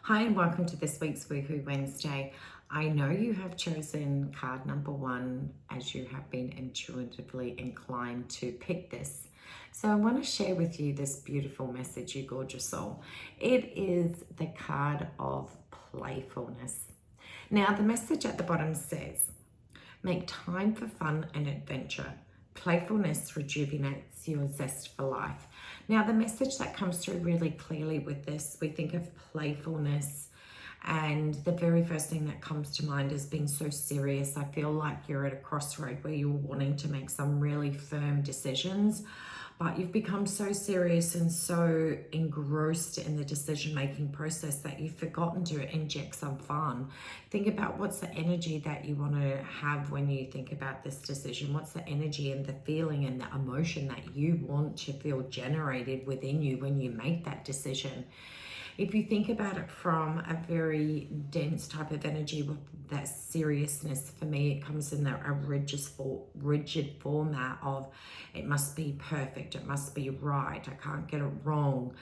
Hi and welcome to this week's Woohoo Wednesday. I know you have chosen card number 1 as you have been intuitively inclined to pick this. So I want to share with you this beautiful message, you gorgeous soul. It is the card of playfulness. Now the message at the bottom says, make time for fun and adventure. Playfulness rejuvenates your zest for life. Now, the message that comes through really clearly with this, we think of playfulness, and the very first thing that comes to mind is being so serious. I feel like you're at a crossroad where you're wanting to make some really firm decisions, but you've become so serious and so engrossed in the decision-making process that you've forgotten to inject some fun. Think about what's the energy that you want to have when you think about this decision. What's the energy and the feeling and the emotion that you want to feel generated within you when you make that decision? If you think about it from a very dense type of energy with that seriousness, for me, it comes in a rigid format of it must be perfect, it must be right, I can't get it wrong.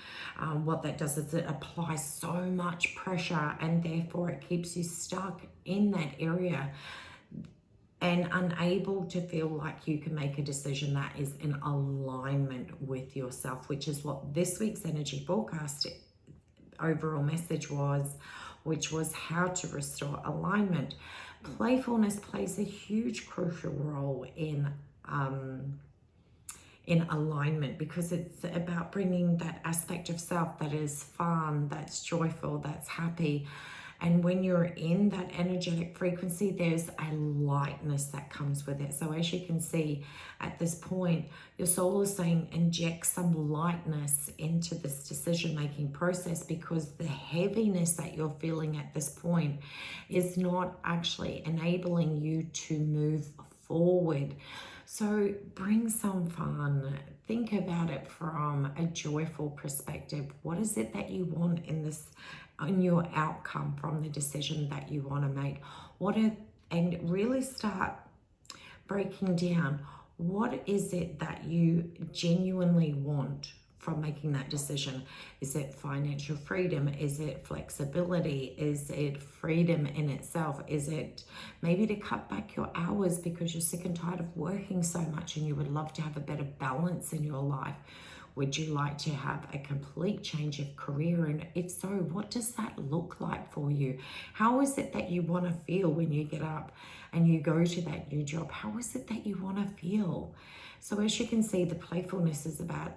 What that does is it applies so much pressure, and therefore it keeps you stuck in that area and unable to feel like you can make a decision that is in alignment with yourself, which is what this week's energy forecast overall message was, which was how to restore alignment. Playfulness plays a huge crucial role in alignment, because it's about bringing that aspect of self that is fun, that's joyful, that's happy. And when you're in that energetic frequency, there's a lightness that comes with it. So as you can see at this point, your soul is saying inject some lightness into this decision-making process, because the heaviness that you're feeling at this point is not actually enabling you to move forward. So bring some fun. Think about it from a joyful perspective. What is it that you want in your outcome from the decision that you want to make? And really start breaking down, what is it that you genuinely want from making that decision? Is it financial freedom? Is it flexibility? Is it freedom in itself? Is it maybe to cut back your hours because you're sick and tired of working so much and you would love to have a better balance in your life? Would you like to have a complete change of career? And if so, what does that look like for you? How is it that you want to feel when you get up and you go to that new job? How is it that you want to feel? So as you can see, the playfulness is about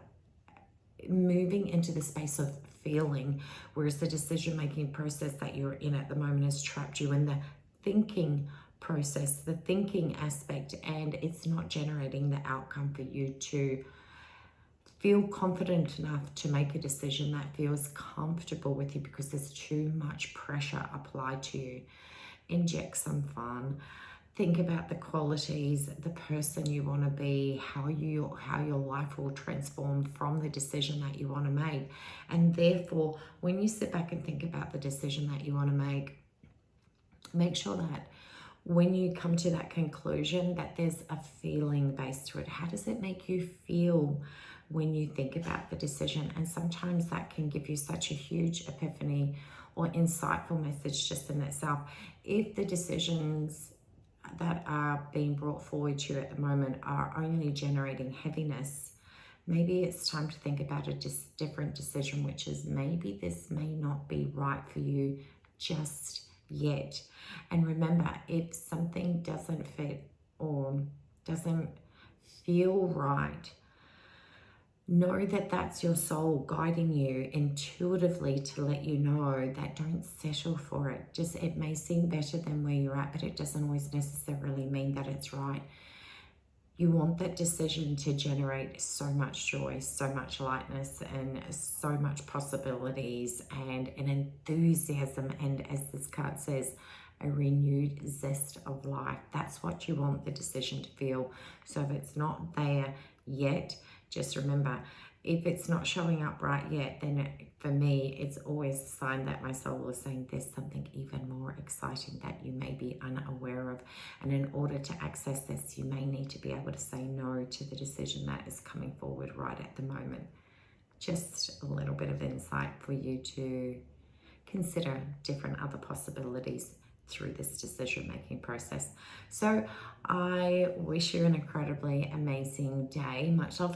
moving into the space of feeling, whereas the decision-making process that you're in at the moment has trapped you in the thinking process, the thinking aspect, and it's not generating the outcome for you to feel confident enough to make a decision that feels comfortable with you, because there's too much pressure applied to you. Inject some fun. Think about the qualities, the person you want to be, how your life will transform from the decision that you want to make. And therefore, when you sit back and think about the decision that you want to make sure that when you come to that conclusion, that there's a feeling based to it. How does it make you feel when you think about the decision? And sometimes that can give you such a huge epiphany or insightful message just in itself. If the decisions that are being brought forward to you at the moment are only generating heaviness, maybe it's time to think about a different decision, which is maybe this may not be right for you just yet. And remember, if something doesn't fit or doesn't feel right, know that that's your soul guiding you intuitively to let you know that don't settle for it. Just, it may seem better than where you're at, but it doesn't always necessarily mean that it's right. You want that decision to generate so much joy, so much lightness, and so much possibilities, and an enthusiasm, and as this card says, a renewed zest of life. That's what you want the decision to feel. So if it's not there yet, just remember, if it's not showing up right yet, then for me, it's always a sign that my soul is saying there's something even more exciting that you may be unaware of. And in order to access this, you may need to be able to say no to the decision that is coming forward right at the moment. Just a little bit of insight for you to consider different other possibilities through this decision-making process. So I wish you an incredibly amazing day. Much love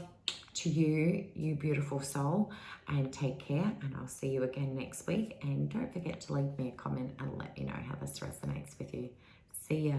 to you, you beautiful soul, and take care, and I'll see you again next week. And don't forget to leave me a comment and let me know how this resonates with you. See ya.